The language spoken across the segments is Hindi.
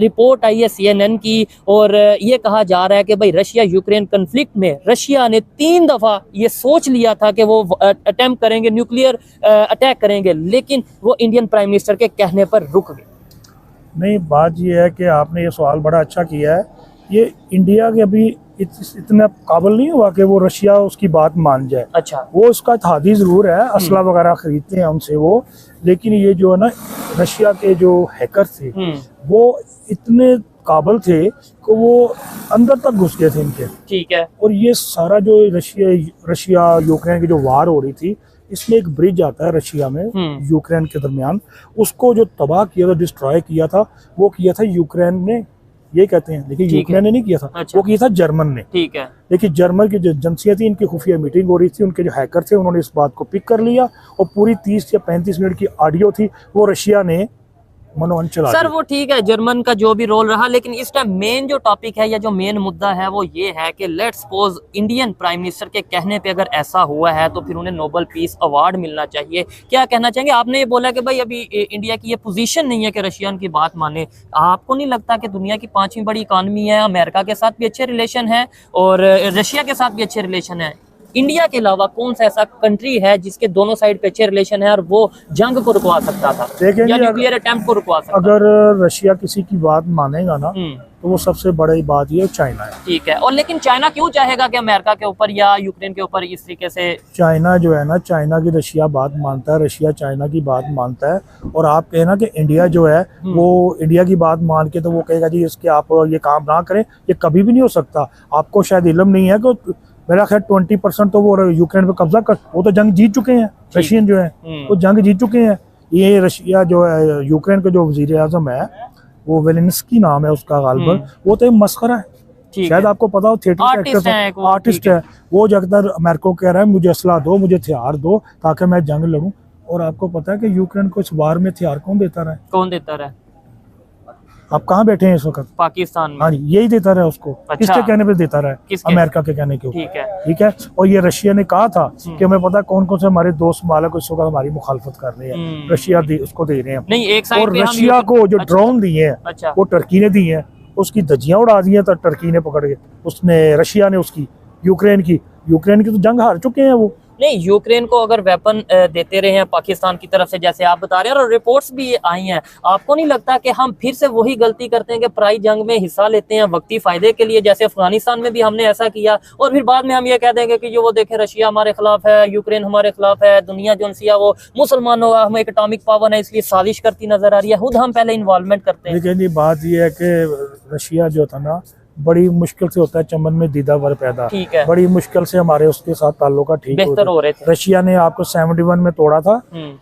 रिपोर्ट आई है CNN की और ये कहा जा रहा है कि भाई रशिया यूक्रेन कन्फ्लिक्ट में रशिया ने 3 दफ़ा ये सोच लिया था कि वो अटेम्प्ट करेंगे, न्यूक्लियर अटैक करेंगे, लेकिन वो इंडियन प्राइम मिनिस्टर के कहने पर रुक गए। नहीं, बात ये है कि आपने ये सवाल बड़ा अच्छा किया है। ये इंडिया के अभी इतना काबिल नहीं हुआ कि वो रशिया उसकी बात मान जाए। अच्छा, वो उसका थादी ज़रूर है, असला वगैरह खरीदते हैं उनसे वो, लेकिन ये जो है ना रशिया के जो हैकर थे वो इतने काबिल थे कि वो अंदर तक घुस गए थे इनके। ठीक है। और ये सारा जो रशिया यूक्रेन की जो वार हो रही थी, इसमें एक ब्रिज आता है रशिया में यूक्रेन के दरमियान, उसको जो तबाह किया था, डिस्ट्रॉय किया था, वो किया था यूक्रेन ने, ये कहते हैं, लेकिन यूक्रेन ने नहीं किया था। अच्छा। वो किया था जर्मन ने। ठीक है। देखिए, जर्मन की जो एजेंसियां थी, इनकी खुफिया मीटिंग हो रही थी, उनके जो हैकर थे उन्होंने इस बात को पिक कर लिया और पूरी 30 या 35 मिनट की ऑडियो थी वो रशिया ने मनोवन चला सर दी। वो ठीक है, जर्मन का जो भी रोल रहा, लेकिन इस टाइम मेन जो टॉपिक है या जो मेन मुद्दा है वो ये है कि let's suppose Indian prime minister के कहने पे अगर ऐसा हुआ है तो फिर उन्हें नोबेल पीस अवार्ड मिलना चाहिए। क्या कहना चाहेंगे? आपने ये बोला कि भाई अभी इंडिया की ये पोजीशन नहीं है कि रशियन की बात माने। आपको नहीं लगता कि दुनिया की 5वीं बड़ी इकानमी है, अमेरिका के साथ भी अच्छे रिलेशन है और रशिया के साथ भी अच्छे रिलेशन है, इंडिया के अलावा कौन सा ऐसा कंट्री है जिसके दोनों साइड पे अच्छे रिलेशन है और वो जंग को रुकवा सकता था या न्यूक्लियर अटेम्प्ट को रुकवा सकता था? अगर रशिया किसी की बात मानेगा ना तो वो सबसे बड़ी बात ये चाइना है। ठीक है। और लेकिन चाइना क्यों चाहेगा कि अमेरिका के ऊपर या यूक्रेन के ऊपर इस तरीके से? चाइना जो है ना, चाइना की रशिया बात मानता है, रशिया चाइना की बात मानता है। और आप कहना कि इंडिया जो है वो इंडिया की बात मान के तो वो कहेगा जी इसके आप ये काम ना करें, ये कभी भी नहीं हो सकता। आपको शायद इल्म नहीं है कि मेरा ख्याल 20% तो वो यूक्रेन पे कब्जा कर, वो तो जंग जीत चुके हैं, रशियन जो है वो जंग जीत चुके हैं। ये रशिया जो है, यूक्रेन का जो वजीर आजम है वो वेलेंस्की नाम है उसका गालबन, वो तो मस्खरा है। शायद आपको पता हो, थिएटर आर्टिस्ट है वो। जगदर अमेरिका को कह रहा है मुझे असला दो, मुझे हथियार दो ताकि मैं जंग लड़ूं। और आपको पता है कि यूक्रेन को इस वार में हथियार कौन देता रहा है? कौन देता रहा है? आप कहाँ बैठे हैं इस वक्त? पाकिस्तान में। हाँ, यही देता रहा है उसको। अच्छा। किसके कहने पे देता रहा है? किसके? अमेरिका के कहने के। ठीक है। ठीक है। और ये रशिया ने कहा था कि हमें पता कौन कौन से हमारे दोस्त मालक इस वक्त हमारी मुखालफत कर रहे हैं, रशिया उसको दे रहे हैं। नहीं, एक साइड और पे रशिया को जो ड्रोन दिए हैं अच्छा, वो टर्की ने दिए हैं, उसकी धज्जियां उड़ा दी हैं तो टर्की ने पकड़ के, उसने रशिया ने उसकी यूक्रेन की तो जंग हार चुके हैं वो। नहीं, यूक्रेन को अगर वेपन देते रहे हैं पाकिस्तान की तरफ से, जैसे आप बता रहे हैं, और रिपोर्ट्स भी आई हैं, आपको नहीं लगता कि हम फिर से वही गलती करते हैं कि पराई जंग में हिस्सा लेते हैं वक्ती फायदे के लिए? जैसे अफगानिस्तान में भी हमने ऐसा किया और फिर बाद में हम ये कह देंगे कि जो वो देखें रशिया हमारे खिलाफ है, यूक्रेन हमारे खिलाफ है, दुनिया जो है वो मुसलमानों हम एक एटॉमिक पावर है इसलिए साजिश करती नजर आ रही है, खुद हम पहले इन्वॉल्वमेंट करते हैं। लेकिन ये बात ये है कि रशिया जो था ना, बड़ी मुश्किल से होता है चमन में दीदा वर पैदा। ठीक है। बड़ी मुश्किल से हमारे उसके साथ ताल्लुका ठीक बेहतर हो रहे थे। रशिया ने आपको 71 में तोड़ा था,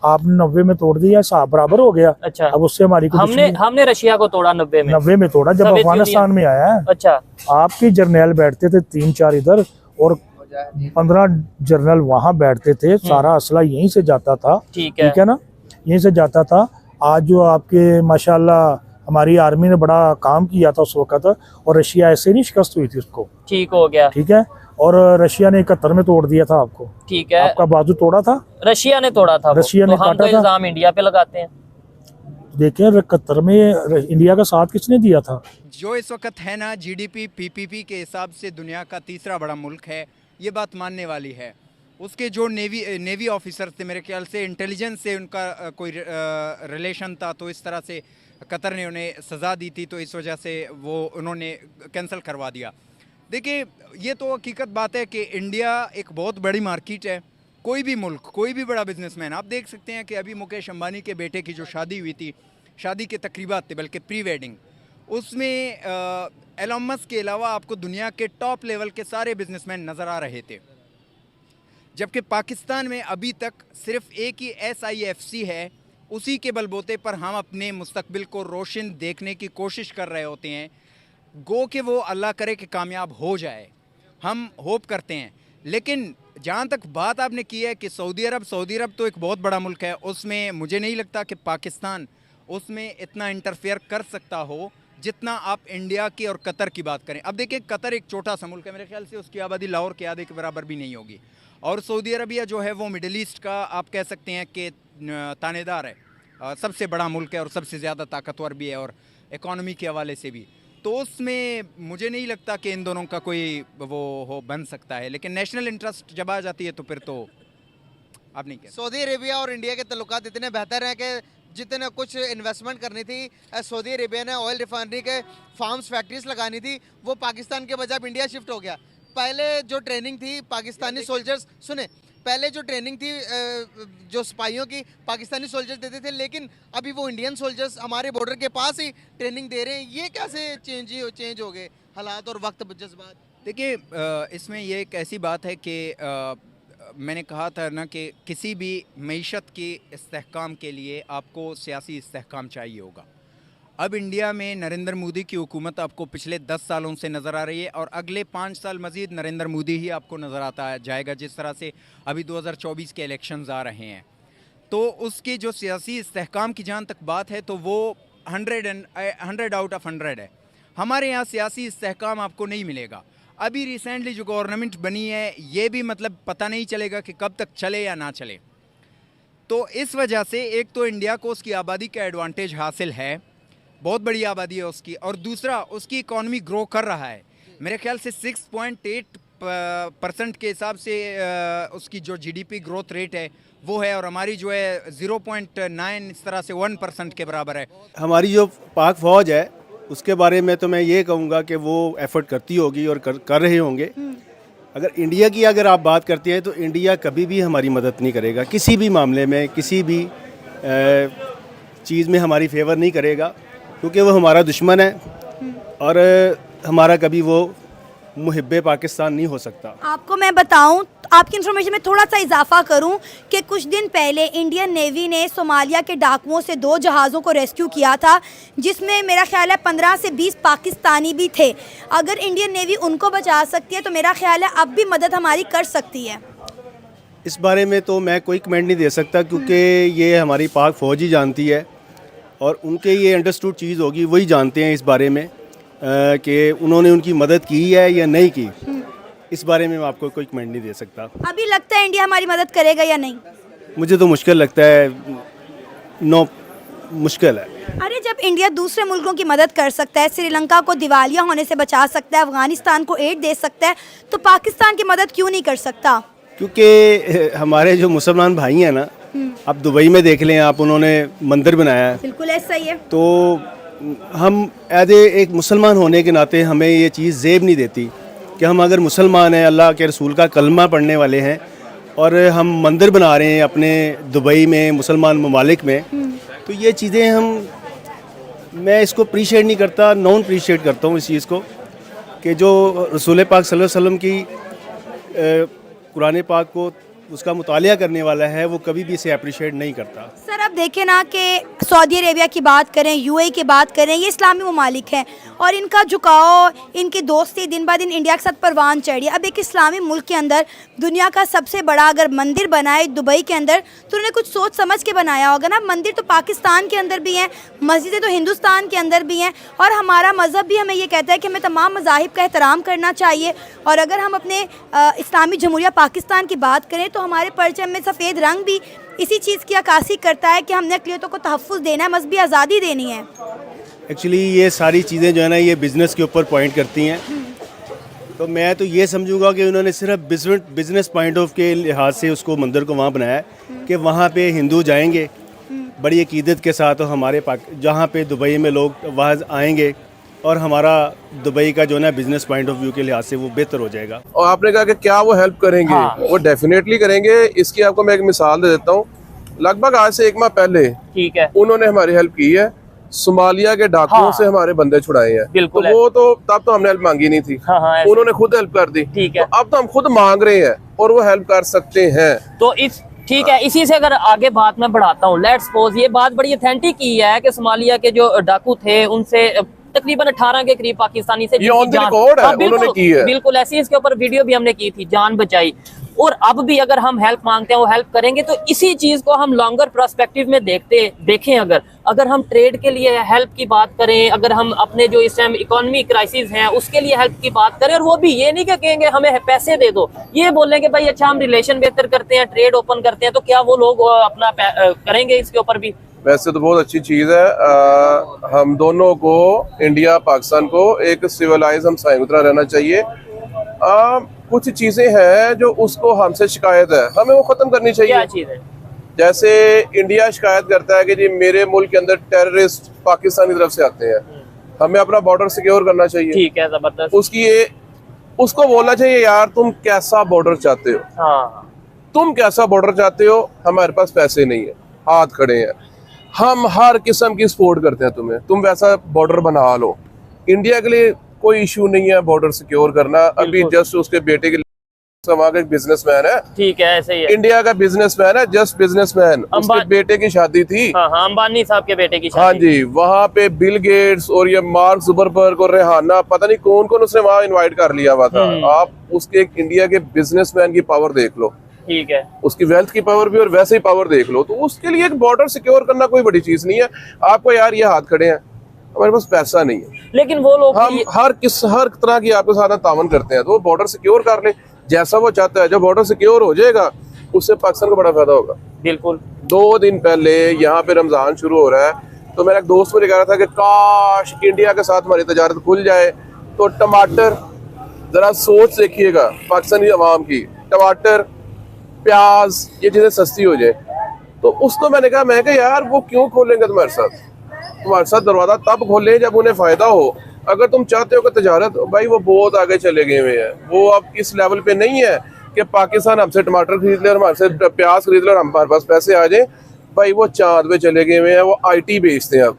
आपने 90 में तोड़ दिया, साहब बराबर हो गया। अच्छा। अब उससे हमारी हमने रशिया को तोड़ा 90 में तोड़ा जब अफगानिस्तान में आया है। अच्छा। आपकी जर्नैल बैठते थे 3-4 इधर और 15 जर्नल वहां बैठते थे, सारा असला यहीं से जाता था। ठीक है ना, यहीं से जाता था। आज जो आपके माशाल्लाह हमारी आर्मी ने बड़ा काम किया था उस वक्त, और रशिया ऐसे नहीं शिकस्त हुई थी उसको। ठीक हो गया। ठीक है। और रशिया ने 71 में तोड़ दिया था आपको। ठीक है। आपका बाजू तोड़ा था, रशिया ने तोड़ा था। रशिया ने काटा था। इल्जाम इंडिया पे लगाते हैं। देखें 71 में इंडिया का साथ किसने दिया था? जो इस वक्त है ना GDP PPP के हिसाब से दुनिया का तीसरा बड़ा मुल्क है, ये बात मानने वाली है। उसके जो नेवी ऑफिसर थे, मेरे ख्याल से इंटेलिजेंस से उनका कोई रिलेशन था, तो इस तरह से कतर ने उन्हें सज़ा दी थी, तो इस वजह से वो उन्होंने कैंसिल करवा दिया। देखिए, ये तो हकीकत बात है कि इंडिया एक बहुत बड़ी मार्केट है। कोई भी मुल्क, कोई भी बड़ा बिजनेसमैन, आप देख सकते हैं कि अभी मुकेश अंबानी के बेटे की जो शादी हुई थी, शादी के तकरीबात थे, बल्कि प्री वेडिंग, उसमें एलन मस्क के अलावा आपको दुनिया के टॉप लेवल के सारे बिजनेसमैन नज़र आ रहे थे। जबकि पाकिस्तान में अभी तक सिर्फ एक ही SIFC है, उसी के बलबूते पर हम अपने मुस्तकबिल को रोशन देखने की कोशिश कर रहे होते हैं। गो कि वो अल्लाह करे कि कामयाब हो जाए, हम होप करते हैं। लेकिन जहाँ तक बात आपने की है कि सऊदी अरब तो एक बहुत बड़ा मुल्क है, उसमें मुझे नहीं लगता कि पाकिस्तान उसमें इतना इंटरफेयर कर सकता हो जितना आप इंडिया की और कतर की बात करें। अब देखिए, कतर एक छोटा सा मुल्क है, मेरे ख्याल से उसकी आबादी लाहौर के आधे के बराबर भी नहीं होगी, और सऊदी अरबिया जो है वो मिडिल ईस्ट का आप कह सकते हैं कि तानेदार है, सबसे बड़ा मुल्क है और सबसे ज़्यादा ताकतवर भी है, और इकोनॉमी के हवाले से भी, तो उसमें मुझे नहीं लगता कि इन दोनों का कोई वो बन सकता है। लेकिन नेशनल इंटरेस्ट जब आ जाती है तो फिर तो आप नहीं कहते। सऊदी अरेबिया और इंडिया के तल्लुकात इतने बेहतर हैं कि जितने कुछ इन्वेस्टमेंट करनी थी सऊदी अरेबिया ने ऑयल रिफाइनरी के फार्म्स फैक्ट्रीज लगानी थी, वो पाकिस्तान के बजाय इंडिया शिफ्ट हो गया। पहले जो ट्रेनिंग थी पाकिस्तानी सोल्जर्स, सुने, पहले जो ट्रेनिंग थी जो सिपाहियों की पाकिस्तानी सोल्जर्स देते थे, लेकिन अभी वो इंडियन सोल्जर्स हमारे बॉर्डर के पास ही ट्रेनिंग दे रहे हैं। ये कैसे चेंज हो गए हालात और वक्त जज्बात? देखिए, इसमें ये एक ऐसी बात है कि मैंने कहा था ना कि किसी भी मईशत के इस्तेहकाम के लिए आपको सियासी इस्तेहकाम चाहिए होगा। अब इंडिया में नरेंद्र मोदी की हुकूमत आपको पिछले 10 सालों से नज़र आ रही है और अगले 5 साल मज़ीद नरेंद्र मोदी ही आपको नज़र आता जाएगा। जिस तरह से अभी 2024 के इलेक्शंस आ रहे हैं, तो उसके जो सियासी इस्तेहकाम की जहाँ तक बात है तो वो 100 आउट ऑफ 100 है। हमारे यहाँ सियासी इस्तेहकाम आपको नहीं मिलेगा। अभी रिसेंटली जो गवर्नमेंट बनी है ये भी मतलब पता नहीं चलेगा कि कब तक चले या ना चले। तो इस वजह से एक तो इंडिया को उसकी आबादी का एडवांटेज हासिल है, बहुत बड़ी आबादी है उसकी, और दूसरा उसकी इकॉनमी ग्रो कर रहा है। मेरे ख्याल से 6.8% के हिसाब से उसकी जो जीडीपी ग्रोथ रेट है वो है, और हमारी जो है 0.9 इस तरह से 1% के बराबर है। हमारी जो पाक फ़ौज है उसके बारे में तो मैं ये कहूँगा कि वो एफर्ट करती होगी और कर रहे होंगे। अगर इंडिया की अगर आप बात करते हैं तो इंडिया कभी भी हमारी मदद नहीं करेगा, किसी भी मामले में, किसी भी चीज़ में हमारी फेवर नहीं करेगा, क्योंकि वो हमारा दुश्मन है और हमारा कभी वो मुहिब्बे पाकिस्तान नहीं हो सकता। आपको मैं बताऊं, आपकी इन्फॉर्मेशन में थोड़ा सा इजाफा करूं कि कुछ दिन पहले इंडियन नेवी ने सोमालिया के डाकुओं से 2 जहाज़ों को रेस्क्यू किया था, जिसमें मेरा ख्याल है 15 से 20 पाकिस्तानी भी थे। अगर इंडियन नेवी उनको बचा सकती है तो मेरा ख्याल है अब भी मदद हमारी कर सकती है। इस बारे में तो मैं कोई कमेंट नहीं दे सकता, क्योंकि ये हमारी पाक फ़ौज ही जानती है और उनके ये अंडरस्टूड चीज़ होगी, वही जानते हैं इस बारे में कि उन्होंने उनकी मदद की है या नहीं की। इस बारे में मैं आपको कोई कमेंट नहीं दे सकता। अभी लगता है इंडिया हमारी मदद करेगा या नहीं? मुझे तो मुश्किल लगता है, मुश्किल है। अरे जब इंडिया दूसरे मुल्कों की मदद कर सकता है, श्रीलंका को दिवालिया होने से बचा सकता है, अफगानिस्तान को एड दे सकता है, तो पाकिस्तान की मदद क्यों नहीं कर सकता? क्योंकि हमारे जो मुसलमान भाई हैं ना, आप दुबई में देख लें आप, उन्होंने मंदिर बनाया है। बिल्कुल ऐसा ही है। तो हम एज एक मुसलमान होने के नाते हमें ये चीज़ ज़ेब नहीं देती कि हम अगर मुसलमान हैं, अल्लाह के रसूल का कलमा पढ़ने वाले हैं और हम मंदिर बना रहे हैं अपने दुबई में, मुसलमान ममालिक में, तो ये चीज़ें मैं इसको अप्रीशिएट नहीं करता, नॉन अप्रीशिएट करता हूँ इस चीज़ को कि जो रसूल पाक सल्लल्लाहु अलैहि वसल्लम की कुरान पाक को उसका मुतालिया करने वाला है, वो कभी भी इसे अप्रिशिएट नहीं करता। सर अब देखें ना कि सऊदी अरेबिया की बात करें, यूएई की बात करें, ये इस्लामी ममालिक हैं और इनका झुकाव, इनकी दोस्ती दिन ब दिन इंडिया के साथ परवान चढ़ी है। अब एक इस्लामी मुल्क के अंदर दुनिया का सबसे बड़ा अगर मंदिर बनाए दुबई के अंदर, तो उन्होंने कुछ सोच समझ के बनाया होगा ना। मंदिर तो पाकिस्तान के अंदर भी हैं, मस्जिदें तो हिंदुस्तान के अंदर भी हैं, और हमारा मज़हब भी हमें ये कहता है कि हमें तमाम मज़ाहिब का एहतराम करना चाहिए। और अगर हम अपने इस्लामी जमहूरिया पाकिस्तान की बात करें तो हमारे परचम में सफ़ेद रंग भी इसी चीज़ की अक्कासी करता है कि हमने अक़लियतों को तहफ़्फ़ुज़ देना है, मज़हबी आज़ादी देनी है। एक्चुअली ये सारी चीज़ें जो है ना, ये बिज़नेस के ऊपर पॉइंट करती हैं। तो मैं तो ये समझूंगा कि उन्होंने सिर्फ बिज़नेस पॉइंट ऑफ के लिहाज से उसको मंदिर को वहाँ बनाया कि वहाँ पे हिंदू जाएंगे बड़ी अकीदत के साथ, और हमारे जहाँ पे दुबई में लोग वहाँ आएंगे और हमारा दुबई का जो ना बिजनेस पॉइंट ऑफ व्यू के लिहाज से वो बेहतर हो जाएगा। और आपने कहा कि क्या वो हेल्प करेंगे? हाँ। वो डेफिनेटली करेंगे। इसकी आपको मैं एक मिसाल दे देता हूँ। लगभग आज से 1 माह पहले ठीक है, उन्होंने हमारी हेल्प की है, सोमालिया के डाकुओं हाँ। से हमारे बंदे छुड़ाए हैं। बिल्कुल तो वो तो तब तो हमने हेल्प मांगी नहीं थी, हाँ, हाँ, उन्होंने खुद हेल्प कर दी। ठीक है। तो अब तो हम खुद मांग रहे हैं और वो हेल्प कर सकते हैं। तो ठीक है, इसी से अगर आगे बात मैं बढ़ाता हूँ, लेट्स सपोज ये बात बड़ी ऑथेंटिक ही है कि सोमालिया के जो डाकू थे उनसे तकरीबन 18 के करीब पाकिस्तानी से ये ऑन द रिकॉर्ड है, उन्होंने की है। बिल्कुल ऐसी, इसके ऊपर वीडियो भी हमने की थी, जान बचाई। और अब भी अगर हम हेल्प मांगते हैं वो हेल्प करेंगे। तो इसी चीज को हम लॉन्गर पर्सपेक्टिव में देखें, अगर हम ट्रेड के लिए हेल्प की बात करें, अगर हम अपने जो इस टाइम इकोनॉमी क्राइसिस हैं उसके लिए हेल्प की बात करें, और वो भी ये नहीं कि कहेंगे हमें पैसे दे दो, ये बोलेंगे भाई अच्छा हम रिलेशन बेहतर करते हैं, ट्रेड ओपन करते हैं, तो क्या वो लोग अपना करेंगे इसके ऊपर भी? वैसे तो बहुत अच्छी चीज़ है। हम दोनों को, इंडिया पाकिस्तान को, एक सिविलाइज हम संयुक्त रहना चाहिए। कुछ चीज़ें हैं जो उसको हमसे शिकायत है, हमें वो ख़त्म करनी क्या चाहिए। चीज़ है? जैसे इंडिया शिकायत करता है कि जी मेरे मुल्क के अंदर टेररिस्ट पाकिस्तान की तरफ से आते हैं, हमें अपना बॉर्डर सिक्योर करना चाहिए। ठीक है, जबरदस्त। उसको बोलना चाहिए यार तुम कैसा बॉर्डर चाहते हो, हाँ, तुम कैसा बॉर्डर चाहते हो, हमारे पास पैसे नहीं है, हाथ खड़े हैं, हम हर किस्म की सपोर्ट करते हैं तुम्हें, तुम वैसा बॉर्डर बना लो। इंडिया के लिए कोई इशू नहीं है बॉर्डर सिक्योर करना। अभी जस्ट उसके बेटे के वहाँ का एक बिजनेसमैन है, ठीक है, ऐसे ही है। इंडिया का बिजनेसमैन है, जस्ट बिजनेसमैन, उसके बेटे की शादी थी। हाँ हाँ, अंबानी साहब के बेटे की शादी। हाँ जी, वहाँ पे बिल गेट्स और ये मार्क जुकरबर्ग और रेहाना, पता नहीं कौन कौन उसने वहाँ इनवाइट कर लिया हुआ था। आप उसके इंडिया के बिजनेसमैन की पावर देख लो, ठीक है, उसकी वेल्थ की पावर भी और वैसे ही पावर देख लो। तो उसके लिए एक बॉर्डर सिक्योर करना कोई बड़ी चीज नहीं है। आपको यार ये हाथ खड़े हैं, हमारे पास पैसा नहीं है, लेकिन वो लोग हम हर तरह की आपके साथ तावन करते हैं, तो वो बॉर्डर सिक्योर कर ले जैसा वो चाहता है। जब बॉर्डर सिक्योर हो जाएगा उससे पाकिस्तान को बड़ा फायदा होगा। बिल्कुल। 2 दिन पहले यहाँ पे रमजान शुरू हो रहा है, तो मेरा एक दोस्त मुझे कह रहा था कि काश इंडिया के साथ हमारी तजारत खुल जाए तो टमाटर, जरा सोच देखिएगा पाकिस्तानी अवाम की, टमाटर, प्याज, ये चीजें सस्ती हो जाए। तो उसको मैंने कहा यार वो क्यों खोलेंगे तुम्हारे साथ दरवाजा तब खोले जब उन्हें फायदा हो। अगर तुम चाहते हो कि तजारत, भाई वो बहुत आगे चले गए हुए हैं, वो अब इस लेवल पे नहीं है कि पाकिस्तान हमसे टमाटर खरीद ले और हमारे प्याज खरीद ले और हमारे पास पैसे आ जाए। भाई वो चांद पे चले गए हुए हैं, वो IT बेचते हैं अब,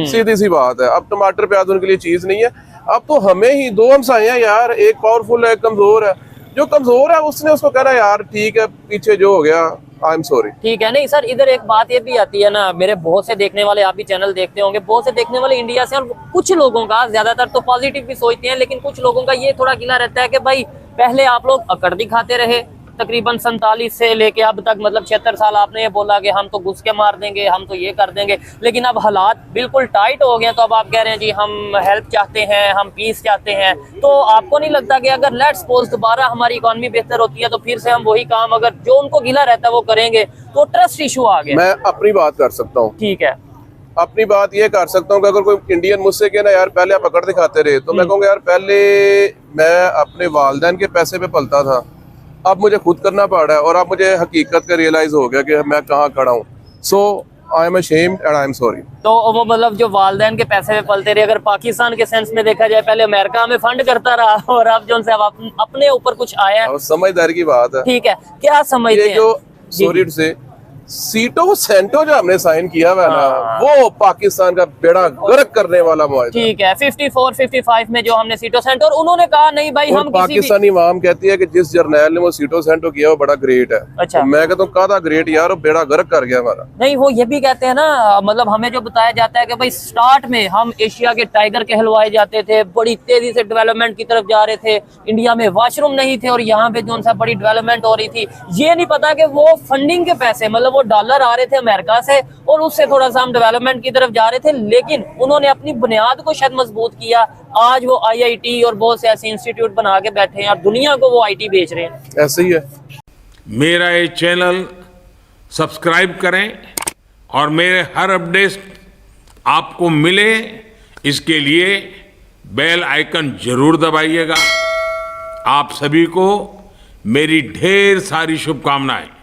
सीधी सी बात है। अब टमाटर प्याज उनके लिए चीज नहीं है। अब तो हमें ही 2 हमसाए हैं यार, एक पावरफुल है, एक कमजोर है। जो कमजोर है उसने उसको कहना यार ठीक है, पीछे जो हो गया आई एम सॉरी। ठीक है। नहीं सर, इधर एक बात ये भी आती है ना, मेरे बहुत से देखने वाले, आप भी चैनल देखते होंगे, बहुत से देखने वाले इंडिया से, और कुछ लोगों का, ज्यादातर तो पॉजिटिव भी सोचते हैं, लेकिन कुछ लोगों का ये थोड़ा गिला रहता है कि भाई पहले आप लोग अकड़ दिखाते रहे, तकरीबन 47 से लेके अब तक, मतलब 76 साल आपने ये बोला कि हम तो घुस के मार देंगे, हम तो ये कर देंगे, लेकिन अब हालात बिल्कुल टाइट हो गए, तो अब आप कह रहे हैं जी हम हेल्प चाहते हैं, हम पीस चाहते हैं। तो आपको नहीं लगता कि अगर लेट्स सपोज दोबारा हमारी इकॉनमी बेहतर होती है तो फिर से हम वही काम, अगर जो उनको गिला रहता है वो करेंगे, तो ट्रस्ट इशू आ गया? मैं अपनी बात कर सकता हूँ। ठीक है, अपनी बात ये कर सकता हूँ कि अगर कोई इंडियन मुझसे कहना यार पहले आप पकड़ दिखाते रहे, तो मैं कहूँगा यार पहले मैं अपने वालिदैन के पैसे पे पलता था, अब मुझे खुद करना पड़ रहा है, और अब मुझे हकीकत का रियलाइज हो गया कि मैं कहाँ खड़ा हूँ। So I am ashamed and I am sorry. तो वो मतलब जो वालिदैन के पैसे में पलते रहे, अगर पाकिस्तान के सेंस में देखा जाए, पहले अमेरिका हमें फंड करता रहा और अब जो उनसे अब अपने ऊपर कुछ आया। समझदारी की बात है। ठीक है, क्या समझते हैं? जो सॉरी से सीटो सेंटो जो हमने साइन किया हुआ है ना, वो पाकिस्तान का बेड़ा गर्क करने वाला मुआहदा। ठीक है, 54-55 में जो हमने सीटो सेंटो, और उन्होंने कहा नहीं भाई हम पाकिस्तानी आवाम कहती है कि जिस जर्नैल ने वो सीटो सेंटो किया वो बड़ा ग्रेट है। अच्छा, तो मैं कहता हूँ कहा ग्रेट यार, वो बेड़ा गर्क कर गया हमारा। नहीं, वो ये भी कहते हैं ना, मतलब हमें जो बताया जाता है कि भाई स्टार्ट में हम एशिया के टाइगर कहलवाए जाते थे, बड़ी तेजी से डेवलपमेंट की तरफ जा रहे थे, इंडिया में वॉशरूम नहीं थे और यहाँ पे जो सा बड़ी डेवलपमेंट हो रही थी। ये नहीं पता कि वो फंडिंग के पैसे, मतलब वो डॉलर आ रहे थे अमेरिका से और उससे थोड़ा सा हम डेवलपमेंट की तरफ जा रहे थे, लेकिन उन्होंने अपनी बुनियाद को शायद मजबूत किया। आज वो IIT और बहुत से ऐसे इंस्टीट्यूट बना के बैठे हैं और दुनिया को वो IT बेच रहे हैं। ऐसे ही है। मेरा ये चैनल सब्सक्राइब करें और मेरे हर अपडेट आपको मिले, इसके लिए बेल आइकन जरूर दबाइएगा। आप सभी को मेरी ढेर सारी शुभकामनाएं।